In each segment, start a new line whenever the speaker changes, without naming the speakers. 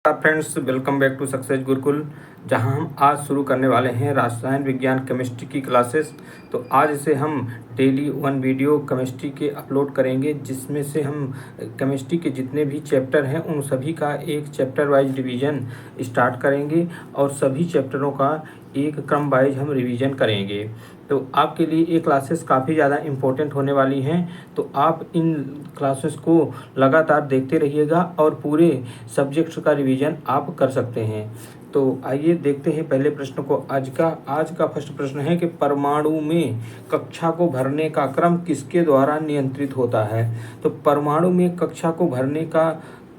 Friends, welcome back to success Gurukul. जहां हम आज शुरू करने वाले हैं रसायन विज्ञान केमिस्ट्री की क्लासेस। तो आज से हम डेली 1 वीडियो केमिस्ट्री के अपलोड करेंगे, जिसमें से हम केमिस्ट्री के जितने भी चैप्टर हैं उन सभी का एक चैप्टर वाइज रिवीजन स्टार्ट करेंगे और सभी चैप्टरों का एक क्रम वाइज हम रिवीजन करेंगे। तो आपके लिए ये क्लासेस काफ़ी ज़्यादा इम्पोर्टेंट होने वाली हैं, तो आप इन क्लासेस को लगातार देखते रहिएगा और पूरे सब्जेक्ट्स का रिवीजन आप कर सकते हैं। तो आइए देखते हैं पहले प्रश्न को। आज का फर्स्ट प्रश्न है कि परमाणु में कक्षा को भरने का क्रम किसके द्वारा नियंत्रित होता है। तो परमाणु में कक्षा को भरने का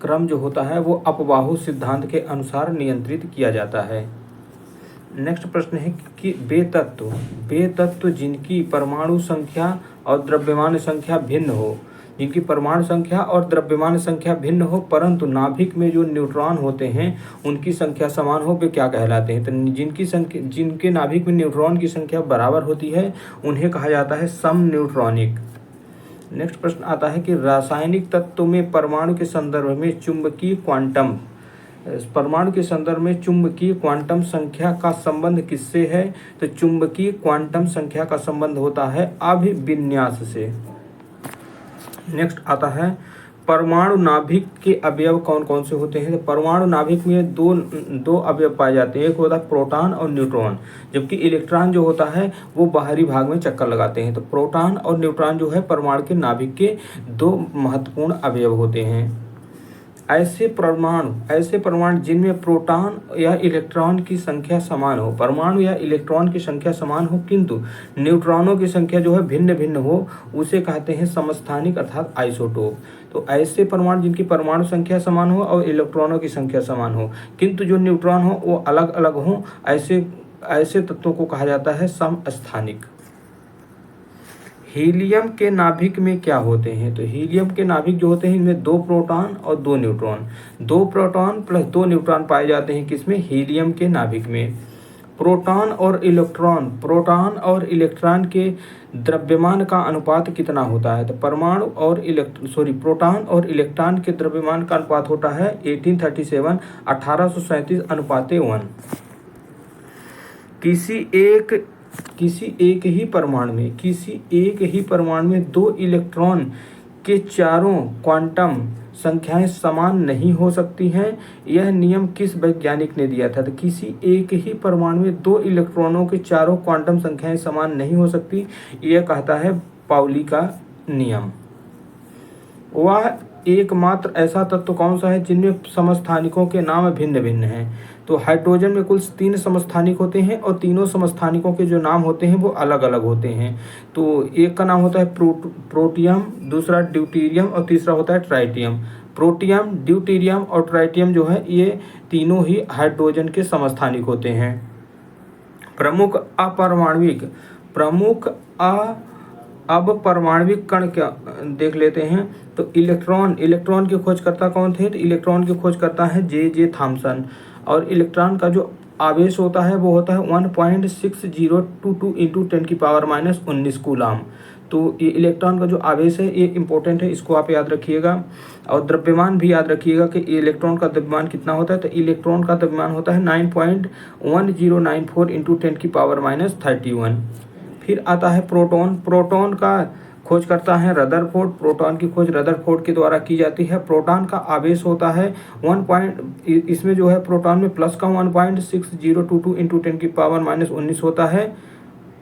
क्रम जो होता है वो अपबाहु सिद्धांत के अनुसार नियंत्रित किया जाता है। नेक्स्ट प्रश्न है कि वे तत्व जिनकी परमाणु संख्या और द्रव्यमान संख्या भिन्न हो, जिनकी परमाणु संख्या और द्रव्यमान संख्या भिन्न हो परंतु नाभिक में जो न्यूट्रॉन होते हैं उनकी संख्या समान हो, वे क्या कहलाते हैं। तो जिनके नाभिक में न्यूट्रॉन की संख्या बराबर होती है उन्हें कहा जाता है समन्यूट्रॉनिक। नेक्स्ट प्रश्न आता है कि रासायनिक तत्व में परमाणु के संदर्भ में चुंबकीय क्वांटम संख्या का संबंध किससे है। तो चुंबकीय क्वांटम संख्या का संबंध होता है अभिविन्यास से। नेक्स्ट आता है परमाणु नाभिक के अवयव कौन कौन से होते हैं। तो परमाणु नाभिक में दो अवयव पाए जाते हैं, एक होता है प्रोटॉन और न्यूट्रॉन, जबकि इलेक्ट्रॉन जो होता है वो बाहरी भाग में चक्कर लगाते हैं। तो प्रोटॉन और न्यूट्रॉन जो है परमाणु के नाभिक के दो महत्वपूर्ण अवयव होते हैं। ऐसे परमाणु जिनमें प्रोटॉन या इलेक्ट्रॉन की संख्या समान हो, परमाणु या इलेक्ट्रॉन की संख्या समान हो किंतु न्यूट्रॉनों की संख्या जो है भिन्न भिन्न हो, उसे कहते हैं समस्थानिक अर्थात आइसोटोप। तो ऐसे परमाणु जिनकी परमाणु संख्या समान हो और इलेक्ट्रॉनों की संख्या समान हो किंतु जो न्यूट्रॉन हो वो अलग अलग हो, ऐसे तत्वों को कहा जाता है समस्थानिक। हीलियम के नाभिक में क्या होते हैं। तो हीलियम के नाभिक जो होते हैं इनमें 2 प्रोटॉन और 2 न्यूट्रॉन, 2 प्रोटॉन प्लस 2 न्यूट्रॉन पाए जाते हैं किसमें, हीलियम के नाभिक में। प्रोटॉन और इलेक्ट्रॉन के द्रव्यमान का अनुपात कितना होता है। तो प्रोटॉन और इलेक्ट्रॉन के द्रव्यमान का अनुपात होता है 1837 अनुपात 1। किसी एक ही परमाणु में 2 इलेक्ट्रॉन के चारों क्वांटम संख्याएं समान नहीं हो सकती हैं। यह नियम किस वैज्ञानिक ने दिया था। तो किसी एक ही परमाणु में 2 इलेक्ट्रॉनों के चारों क्वांटम संख्याएं समान नहीं हो सकती, यह कहता है पाउली का नियम। वह एकमात्र ऐसा तत्व कौन सा है जिनमें समस्थानिकों के नाम भिन्न भिन्न हैं। तो हाइड्रोजन में कुल 3 समस्थानिक होते हैं और तीनों समस्थानिकों के जो नाम होते हैं वो अलग अलग होते हैं। तो एक का नाम होता है प्रोटियम, दूसरा ड्यूटेरियम और तीसरा होता है ट्राइटियम। प्रोटियम, ड्यूटेरियम और ट्राइटियम जो है ये तीनों ही हाइड्रोजन के समस्थानिक होते हैं। अब परमाणविक कण क्या देख लेते हैं। तो इलेक्ट्रॉन के खोजकर्ता कौन थे। तो इलेक्ट्रॉन के खोजकर्ता है जे थॉमसन, और इलेक्ट्रॉन का जो आवेश होता है वो होता है 1.6022 × 10⁻⁻19 कूलाम। तो ये इलेक्ट्रॉन का जो आवेश है ये इंपॉर्टेंट है, इसको आप याद रखिएगा। और द्रव्यमान भी याद रखिएगा कि इलेक्ट्रॉन का द्रव्यमान कितना होता है। तो इलेक्ट्रॉन का द्रव्यमान होता है 9.1094 × 10⁻31। फिर आता है प्रोटॉन का खोज करता है रदरफोर्ड। प्रोटॉन की खोज रदरफोर्ड के द्वारा की जाती है। प्रोटॉन का आवेश होता है इसमें जो है प्रोटॉन में प्लस का 1.6022 × 10⁻⁻19 होता है,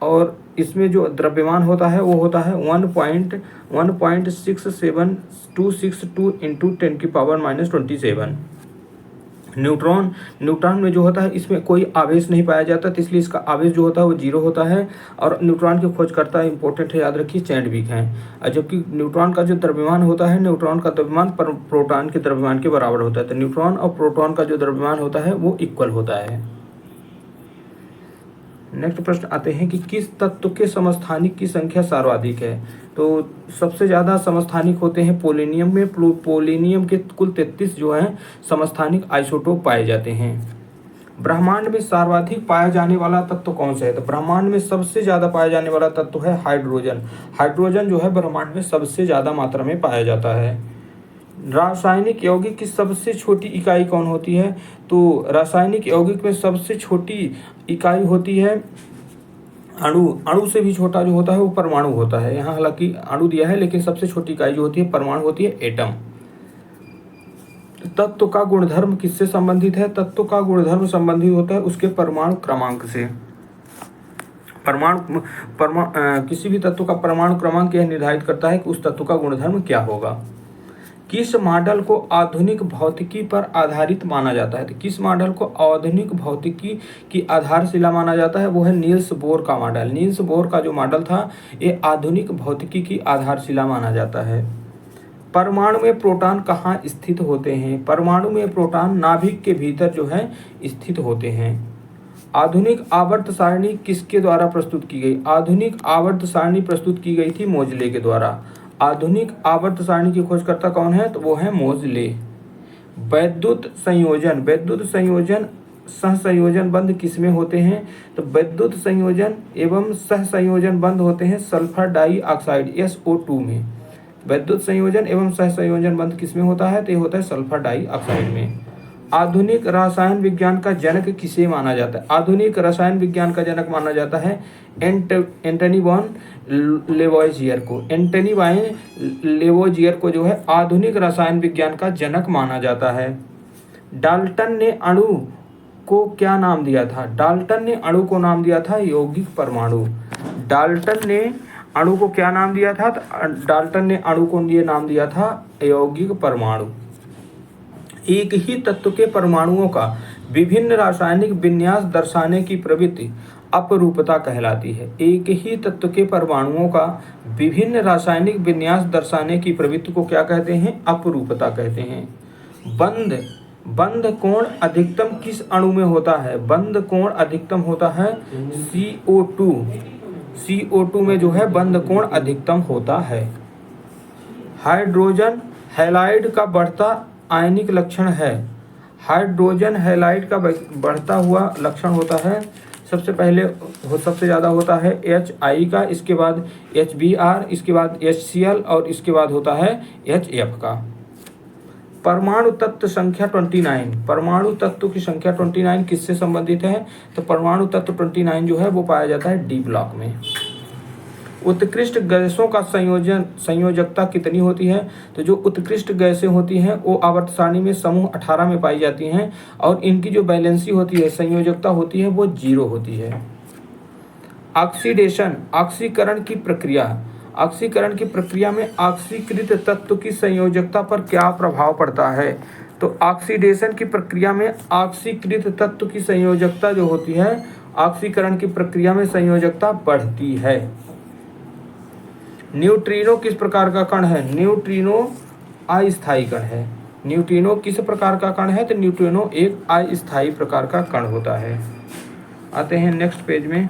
और इसमें जो द्रव्यमान होता है वो होता है 1.16726 × 10⁻27। न्यूट्रॉन में जो होता है इसमें कोई आवेश नहीं पाया जाता, तो इसलिए इसका आवेश जो होता है वो 0 होता है। और न्यूट्रॉन के खोजकर्ता इंपॉर्टेंट है, याद रखिए, चैडविक हैं। जबकि न्यूट्रॉन का जो द्रव्यमान होता है, न्यूट्रॉन का द्रव्यमान प्रोटॉन के द्रव्यमान के बराबर होता है। तो न्यूट्रॉन और प्रोटॉन का जो द्रव्यमान होता है वो इक्वल होता है। नेक्स्ट प्रश्न आते हैं कि किस तत्व के समस्थानिक की संख्या सर्वाधिक है। तो सबसे ज़्यादा समस्थानिक होते हैं पोलेनियम में। पोलेनियम के कुल 33 जो हैं समस्थानिक आइसोटोप पाए जाते हैं। ब्रह्मांड में सर्वाधिक पाया जाने वाला तत्व कौन सा है। तो ब्रह्मांड में सबसे ज़्यादा पाया जाने वाला तत्व है हाइड्रोजन। हाइड्रोजन जो है ब्रह्मांड में सबसे ज़्यादा मात्रा में पाया जाता है। रासायनिक यौगिक की सबसे छोटी इकाई कौन होती है? तो रासायनिक यौगिक में सबसे छोटी इकाई होती है अणु। अणु से भी छोटा जो होता है वो परमाणु होता है। यहाँ हालांकि अणु दिया है लेकिन सबसे छोटी इकाई जो होती है परमाणु होती है, एटम। तत्व का गुणधर्म किससे संबंधित है? तत्व का गुणधर्म संबंधित होता है उसके परमाणु क्रमांक से। किसी भी तत्व का परमाणु क्रमांक यह निर्धारित करता है कि उस तत्व का गुणधर्म क्या होगा। किस मॉडल को आधुनिक भौतिकी पर आधारित माना जाता है? तो किस मॉडल को आधुनिक भौतिकी की आधारशिला माना जाता है? वो है नील्स बोर का मॉडल। नील्स बोर का जो मॉडल था ये आधुनिक भौतिकी की आधारशिला माना जाता है। परमाणु में प्रोटॉन कहाँ स्थित होते हैं? परमाणु में प्रोटॉन नाभिक के भीतर जो है स्थित होते हैं। आधुनिक आवर्त सारणी किसके द्वारा प्रस्तुत की गई? आधुनिक आवर्त सारणी प्रस्तुत की गई थी मोजले के द्वारा। आधुनिक आवर्त सारणी की खोजकर्ता कौन है? तो वो है मोजले। वैद्युत संयोजन सहसंयोजन बंध किसमें होते हैं? तो वैद्युत संयोजन एवं सहसंयोजन बंध होते हैं सल्फर डाइऑक्साइड SO2 में। वैद्युत संयोजन एवं सहसंयोजन बंध किसमें होता है? तो ये होता है सल्फर डाइऑक्साइड में। आधुनिक रसायन विज्ञान का जनक किसे माना जाता है? आधुनिक रसायन विज्ञान का जनक माना जाता है एंटनी वॉन लेवोइजियर को। एंटनी वॉन लेवोइजियर को जो है आधुनिक रसायन विज्ञान का जनक माना जाता है। डाल्टन ने अणु को क्या नाम दिया था? डाल्टन ने अणु को नाम दिया था यौगिक परमाणु। डाल्टन ने अणु को क्या नाम दिया था? डाल्टन ने अणु को ये नाम दिया था यौगिक परमाणु। एक ही तत्व के परमाणुओं का विभिन्न रासायनिक विन्यास दर्शाने की प्रवृत्ति अपरूपता कहलाती है। एक ही तत्व के परमाणुओं का विभिन्न रासायनिक विन्यास दर्शाने की प्रवृत्ति को क्या कहते हैं? अपरूपता कहते हैं। बंध कोण अधिकतम किस अणु में होता है? बंध कोण अधिकतम होता है CO2 में जो है बंध कोण अधिकतम होता है। हाइड्रोजन हैलाइड का बढ़ता आयनिक लक्षण है। हाइड्रोजन हैलाइड का बढ़ता हुआ लक्षण होता है सबसे पहले सबसे ज़्यादा होता है HI का, इसके बाद HBr, इसके बाद HCl और इसके बाद होता है HF का। परमाणु तत्व संख्या 29। परमाणु तत्व की संख्या 29 किससे संबंधित है? तो परमाणु तत्व 29 जो है वो पाया जाता है D ब्लॉक में। उत्कृष्ट गैसों का संयोजकता कितनी होती है? तो जो उत्कृष्ट गैसें होती हैं वो आवर्त सारणी में समूह 18 में पाई जाती हैं और इनकी जो बैलेंसी होती है, संयोजकता होती है, वो 0 होती है। ऑक्सीडेशन ऑक्सीकरण की प्रक्रिया। ऑक्सीकरण की प्रक्रिया में ऑक्सीकृत तत्व की संयोजकता पर क्या प्रभाव पड़ता है? तो ऑक्सीडेशन की प्रक्रिया में ऑक्सीकृत तत्व की संयोजकता जो होती है, ऑक्सीकरण की प्रक्रिया में संयोजकता बढ़ती है। न्यूट्रिनो किस प्रकार का कण है? न्यूट्रिनो अस्थायी कण है। न्यूट्रिनो किस प्रकार का कण है? तो न्यूट्रिनो एक अस्थायी प्रकार का कण होता है। आते हैं नेक्स्ट पेज में।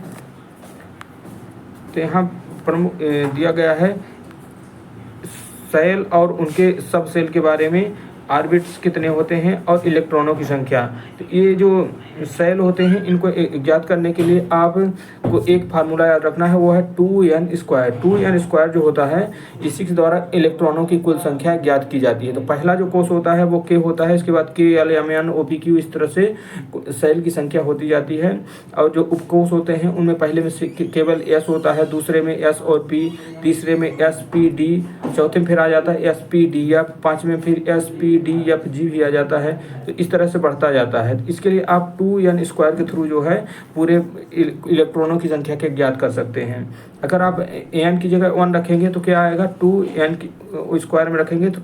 तो यहाँ प्रमुख दिया गया है सेल और उनके सब सेल के बारे में, ऑर्बिट्स कितने होते हैं और इलेक्ट्रॉनों की संख्या। तो ये जो सेल होते हैं इनको ज्ञात करने के लिए आपको एक फार्मूला याद रखना है, वो है 2n स्क्वायर। 2n स्क्वायर जो होता है इसी के द्वारा इलेक्ट्रॉनों की कुल संख्या ज्ञात की जाती है। तो पहला जो कोष होता है वो K होता है, इसके बाद Kl, Mn, OpQ, इस तरह से सेल की संख्या होती जाती है। और जो उपकोष होते हैं उनमें पहले में केवल S होता है, दूसरे में S और P, तीसरे में SPD, चौथे में फिर आ जाता है SPDF, पाँचवें फिर SPDFG भी आ जाता है। तो इस तरह से बढ़ता जाता है। इसके लिए आप 2n स्क्वायर के थ्रू जो है पूरे इलेक्ट्रॉनों की संख्या के ज्ञात कर सकते हैं। अगर आप n की जगह 1 रखेंगे तो क्या आएगा? 2n की स्क्वायर में रखेंगे तो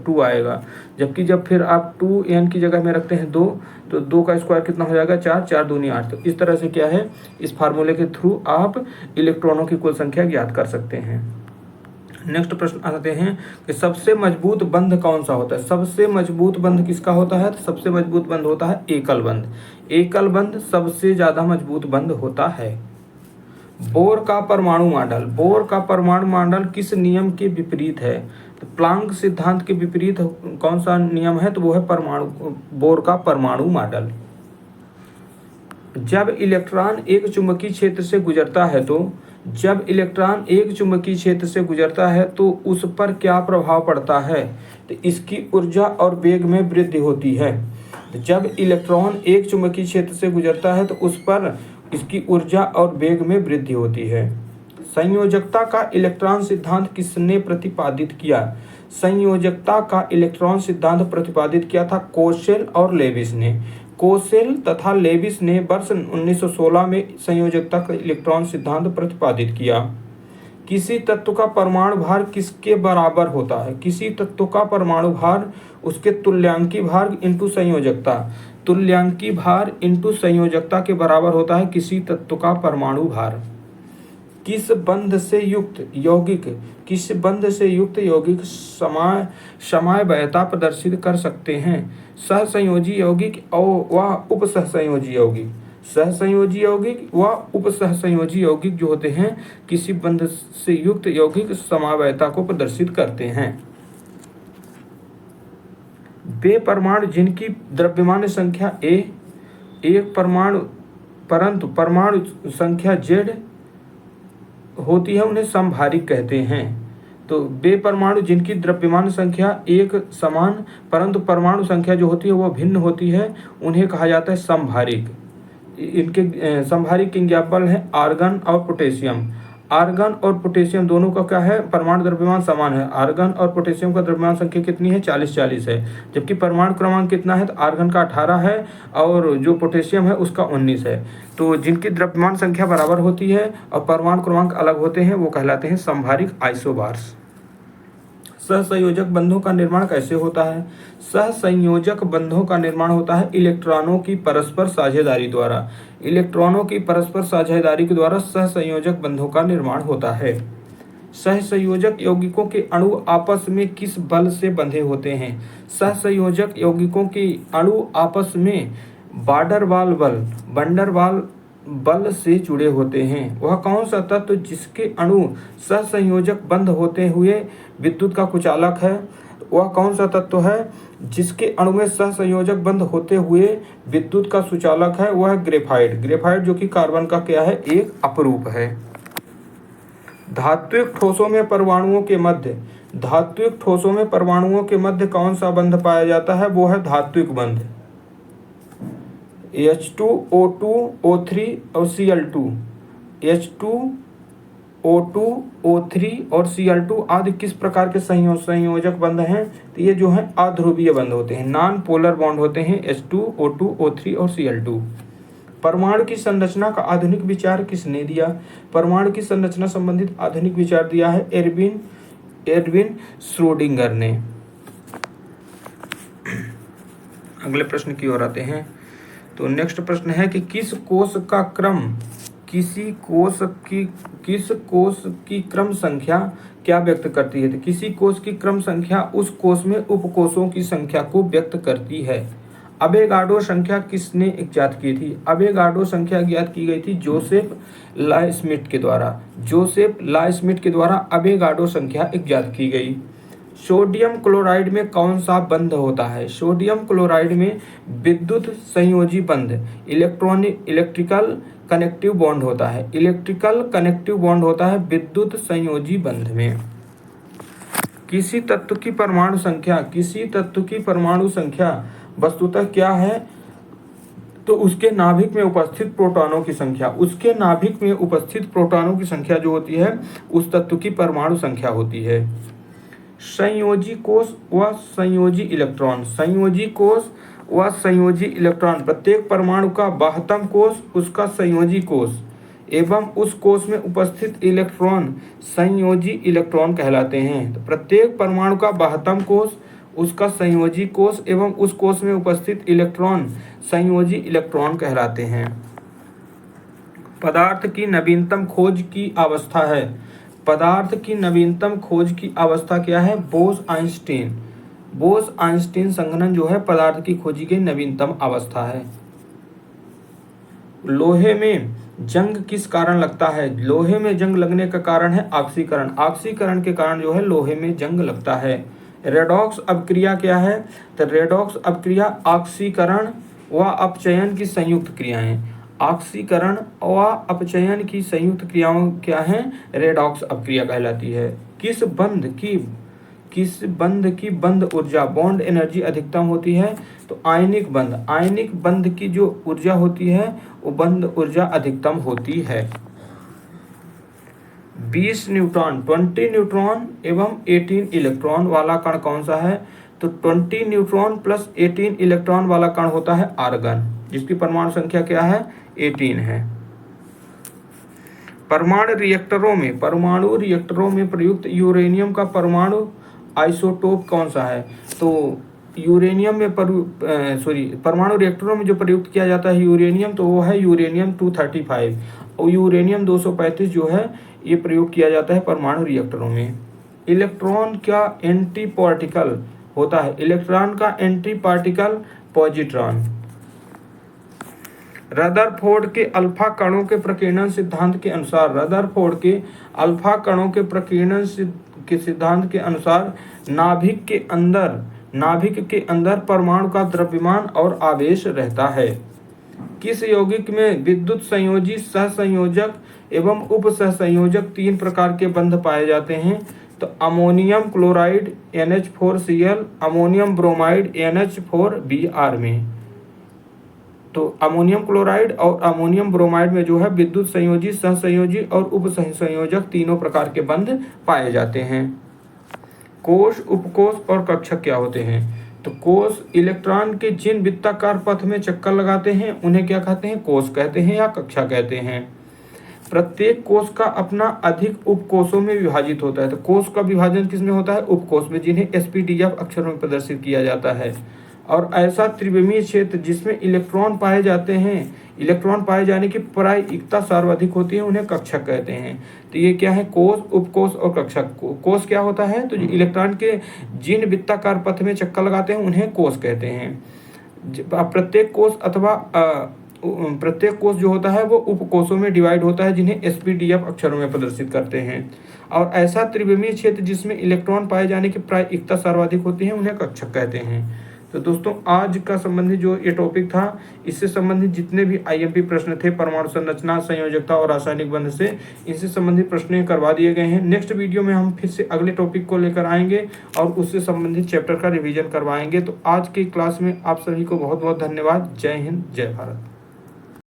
2 आएगा। जबकि जब फिर आप 2n की जगह में रखते हैं 2, तो 2 का स्क्वायर कितना हो जाएगा? 4, 4 दूनी 8। तो इस तरह से क्या है, इस फार्मूले के थ्रू आप इलेक्ट्रॉनों की कुल संख्या ज्ञात कर सकते हैं। नेक्स्ट प्रश्न आते हैं कि सबसे मजबूत बंध कौन सा होता है? सबसे मजबूत बंध किसका होता है? तो सबसे मजबूत बंध होता है एकल बंध। एकल बंध सबसे ज्यादा मजबूत बंध होता है। बोर का परमाणु मॉडल। बोर का परमाणु मॉडल किस नियम के विपरीत है? तो प्लांक सिद्धांत के विपरीत कौन सा नियम है? तो वो है बोर का परमाणु मॉडल। जब इलेक्ट्रॉन एक चुंबकीय क्षेत्र से गुजरता है तो जब इलेक्ट्रॉन एक चुंबकीय क्षेत्र से गुजरता है तो उस पर क्या प्रभाव पड़ता है? तो इसकी ऊर्जा और वेग में वृद्धि होती है। जब इलेक्ट्रॉन एक चुंबकीय क्षेत्र से गुजरता है तो उस पर इसकी ऊर्जा और वेग में वृद्धि होती है। संयोजकता का इलेक्ट्रॉन सिद्धांत किसने प्रतिपादित किया? संयोजकता का इलेक्ट्रॉन सिद्धांत प्रतिपादित किया था कोशेल और लेविस ने। कोशेल तथा लेविस ने वर्ष 1916 में संयोजकता का इलेक्ट्रॉन सिद्धांत प्रतिपादित किया। किसी तत्व का परमाणु भार किसके बराबर होता है? किसी तत्व का परमाणु भार उसके तुल्यांकी भार इंटू संयोजकता, तुल्यांकी भार इंटू संयोजकता के बराबर होता है किसी तत्व का परमाणु भार। किस बंध से युक्त यौगिक समवायता प्रदर्शित कर सकते हैं? सहसंयोजी यौगिक व उपसहसंयोजी यौगिक। सहसंयोजी यौगिक व उपसहसंयोजी यौगिक जो होते हैं किसी बंध से युक्त यौगिक समवायता को प्रदर्शित करते हैं। वे परमाणु जिनकी द्रव्यमान संख्या एक परमाणु परंतु परमाणु संख्या Z होती है उन्हें समभारिक कहते हैं। तो वे परमाणु जिनकी द्रव्यमान संख्या एक समान परंतु परमाणु संख्या जो होती है वह भिन्न होती है उन्हें कहा जाता है समभारिक। इनके समभारिक एग्जाम्पल है आर्गन और पोटेशियम। आर्गन और पोटेशियम दोनों का क्या है? परमाणु द्रव्यमान समान है। आर्गन और पोटेशियम का द्रव्यमान संख्या कितनी है? 40-40 है। जबकि परमाणु क्रमांक कितना है? तो आर्गन का 18 है और जो पोटेशियम है उसका 19 है। तो जिनकी द्रव्यमान संख्या बराबर होती है और परमाणु क्रमांक अलग होते हैं वो कहलाते हैं समभारिक आइसोबार्स। सहसंयोजक बंधों का निर्माण कैसे होता है? सहसंयोजक बंधों का निर्माण होता है इलेक्ट्रॉनों की परस्पर साझेदारी द्वारा। इलेक्ट्रॉनों की परस्पर साझेदारी के द्वारा सहसंयोजक बंधों का निर्माण होता है। सहसंयोजक यौगिकों के अणु आपस में किस बल से बंधे होते हैं? सहसंयोजक यौगिकों के अणु आपस में वंडरवाल बल से जुड़े होते हैं। वह कौन सा तत्व जिसके अणु सहसंयोजक बंध होते हुए विद्युत का कुचालक है? वह कौन सा तत्व है जिसके अणु में सहसंयोजक बंध होते हुए विद्युत का सुचालक है? वह है ग्रेफाइट जो कि कार्बन का क्या है? एक अपरूप है। धात्विक ठोसों में परमाणुओं के मध्य कौन सा बंध पाया जाता है? वो है धात्विक बंध। H2O2 O3 और Cl2। H2O2 O3 और Cl2 आदि किस प्रकार के संयोजक बंध हैं? तो ये जो है अध्रुवीय बंध होते हैं, नॉन पोलर बॉन्ड होते हैं H2O2 O3 और Cl2। परमाणु की संरचना का आधुनिक विचार किसने दिया? परमाणु की संरचना संबंधित आधुनिक विचार दिया है एडविन श्रोडिंगर ने। अगले प्रश्न की ओर आते हैं। तो नेक्स्ट प्रश्न है कि किस कोष की क्रम संख्या क्या व्यक्त करती है? तो किसी कोष की क्रम संख्या उस कोष में उपकोषों की संख्या को व्यक्त करती है। अवेगाड्रो संख्या किसने इजाद की थी? अवेगाड्रो संख्या ज्ञात की गई थी जोसेफ लाइस्मिथ के द्वारा अवेगाड्रो संख्या इजाद की गई। सोडियम क्लोराइड में कौन सा बंध होता है? सोडियम क्लोराइड में विद्युत संयोजी बंध इलेक्ट्रिकल कनेक्टिव बॉन्ड होता है। विद्युत संयोजी बंध में। किसी तत्व की परमाणु संख्या वस्तुतः क्या है? तो उसके नाभिक में उपस्थित प्रोटॉनों की संख्या जो होती है उस तत्व की परमाणु संख्या होती है। संयोजी कोष व संयोजी इलेक्ट्रॉन प्रत्येक परमाणु का बाह्यतम कोष उसका संयोजी कोष एवं उस कोष में उपस्थित इलेक्ट्रॉन संयोजी इलेक्ट्रॉन कहलाते हैं। तो प्रत्येक परमाणु का बाह्यतम कोष उसका संयोजी कोष एवं उस कोष में उपस्थित इलेक्ट्रॉन संयोजी इलेक्ट्रॉन कहलाते हैं। पदार्थ की नवीनतम खोज की अवस्था है। पदार्थ की नवीनतम खोज की अवस्था क्या है? बोस आइंस्टीन संघनन जो है पदार्थ की खोजी की नवीनतम अवस्था है। लोहे में जंग किस कारण लगता है? लोहे में जंग लगने का कारण है ऑक्सीकरण के कारण जो है लोहे में जंग लगता है। रेडॉक्स अपक्रिया क्या है? तो रेडॉक्स अपक्रिया ऑक्सीकरण व अपचयन की संयुक्त क्रिया है। ऑक्सीकरण व अपचयन की संयुक्त क्रियाओं क्या है? रेडॉक्स अपक्रिया कहलाती है। किस बंध की बंध ऊर्जा बॉन्ड एनर्जी अधिकतम होती है? तो आयनिक बंध की जो ऊर्जा होती है वो बंध ऊर्जा अधिकतम होती है। 20 न्यूट्रॉन एवं 18 इलेक्ट्रॉन वाला कण कौन सा है? तो 20 न्यूट्रॉन प्लस 18 इलेक्ट्रॉन वाला कण होता है आर्गन, जिसकी परमाणु संख्या क्या है? 18 है। परमाणु रिएक्टरों में प्रयुक्त यूरेनियम का परमाणु आइसोटोप कौन सा है? तो यूरेनियम में परमाणु रिएक्टरों में जो प्रयुक्त किया जाता है यूरेनियम, तो वो है यूरेनियम 235 और यूरेनियम 235 जो है ये प्रयोग किया जाता है परमाणु रिएक्टरों में। इलेक्ट्रॉन का एंटी पार्टिकल होता है, इलेक्ट्रॉन का एंटी पार्टिकल पॉजिट्रॉन। रदरफोर्ड के अल्फा कणों के प्रकीर्णन सिद्धांत के अनुसार नाभिक के अंदर परमाणु का द्रव्यमान और आवेश रहता है। किस यौगिक में विद्युत संयोजी, सहसंयोजक एवं उप सहसंयोजक 3 प्रकार के बंध पाए जाते हैं? तो ammonium chloride NH4Cl, ammonium bromide NH4Br में। तो अमोनियम क्लोराइड और अमोनियम ब्रोमाइड में जो है विद्युत संयोजी, सहसंयोजी और उप सहसंयोजक तीनों प्रकार के बंध पाए जाते हैं। कोष, उपकोष और कक्षक क्या होते हैं? तो कोष इलेक्ट्रॉन के जिन वृत्ताकार पथ में चक्कर लगाते हैं उन्हें क्या कहते हैं? कोष कहते हैं या कक्षा कहते हैं। प्रत्येक कोष का अपना अधिक उपकोषों में विभाजित होता है। तो कोष का विभाजन किसमें होता है? उपकोष में, जिन्हें SPDF अक्षरों में प्रदर्शित किया जाता है। और ऐसा त्रिविमीय क्षेत्र जिसमें इलेक्ट्रॉन पाए जाते हैं, इलेक्ट्रॉन पाए जाने की प्रायिकता सर्वाधिक होती है, उन्हें कक्षक कहते हैं। तो ये क्या है? कोष, उपकोष और कक्षक। कोष क्या होता है? तो इलेक्ट्रॉन के जिन वृत्ताकार पथ में चक्कर लगाते हैं उन्हें कोष कहते हैं। प्रत्येक कोष जो होता है वो उपकोषों में डिवाइड होता है, जिन्हें SPDF अक्षरों में प्रदर्शित करते हैं। और ऐसा त्रिविमीय क्षेत्र जिसमें इलेक्ट्रॉन पाए जाने की प्रायिकता सर्वाधिक होती है, उन्हें कक्षक कहते हैं। तो दोस्तों आज का संबंधित जो ये टॉपिक था, इससे संबंधित जितने भी IMP प्रश्न थे परमाणु संरचना, संयोजकता और रासायनिक बंध से, इनसे संबंधित प्रश्न करवा दिए गए हैं। नेक्स्ट वीडियो में हम फिर से अगले टॉपिक को लेकर आएंगे और उससे संबंधित चैप्टर का रिवीजन करवाएंगे। तो आज की क्लास में आप सभी को बहुत बहुत धन्यवाद। जय हिंद, जय भारत।